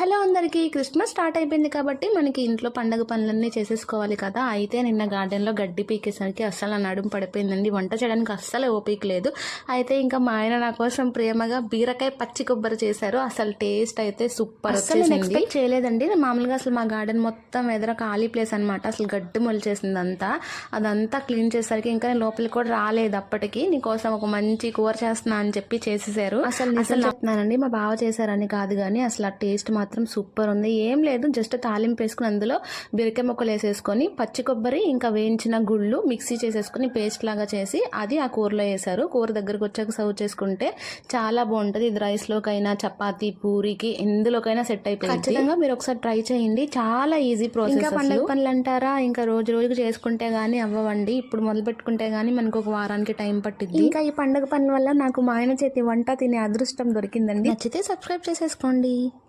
Hello అందరికీ Christmas start అయిపోయింది కాబట్టి మనకి ఇంట్లో పండగ పనులన్నీ చేసేసుకోవాలి కదా. అయితే నిన్న గార్డెన్లో గడ్డి పీకేసరికి అస్సలు నా నడుము పడిపోయిందండి. వంట చేయడానికి అస్సలు ఓపిక లేదు. అయితే ఇంకా మా ఆయన నా కోసం ప్రేమగా బీరకాయ పచ్చి కొబ్బరి చేశారు. అసలు టేస్ట్ అయితే సూపర్ వచ్చేసింది. ఎక్స్పెక్ట్ చేయలేదండి. మామూలుగా అసలు మా గార్డెన్ మొత్తం ఎదుర ఖాళీ ప్లేస్ అనమాట. అసలు గడ్డి మొలిచేసింది అదంతా క్లీన్ చేసరికి ఇంకా నేను లోపలికి కూడా రాలేదు. అప్పటికి నీకోసం ఒక మంచి కూర చేస్తున్నా అని చెప్పి చేసేసారు. అసలు చెప్తున్నానండి, మా బావ చేశారని కాదు కానీ అసలు ఆ టేస్ట్ మాత్రం సూపర్ ఉంది. ఏం లేదు, జస్ట్ తాలింపు వేసుకుని అందులో బీరకాయ ముక్కలు వేసేసుకొని పచ్చి కొబ్బరి ఇంకా వేయించిన గుళ్ళు మిక్సీ చేసేసుకుని పేస్ట్ లాగా చేసి అది ఆ కూరలో వేసారు. కూర దగ్గరకు వచ్చాక సర్వ్ చేసుకుంటే చాలా బాగుంటుంది. ఇది రైస్లోకైనా చపాతీ పూరికి ఎందులోకైనా సెట్ అయిపోయింది. ఖచ్చితంగా మీరు ఒకసారి ట్రై చేయండి, చాలా ఈజీ ప్రాసెస్. ఇంకా పండుగ పనులు అంటారా, ఇంకా రోజు రోజుకి చేసుకుంటే గానీ అవ్వండి. ఇప్పుడు మొదలు పెట్టుకుంటే గానీ మనకు ఒక వారానికి టైం పట్టింది. ఇంకా ఈ పండుగ పనుల వల్ల నాకు మా ఆయన చేతి వంట తినే అదృష్టం దొరికిందండి. నచ్చితే సబ్స్క్రైబ్ చేసేసుకోండి.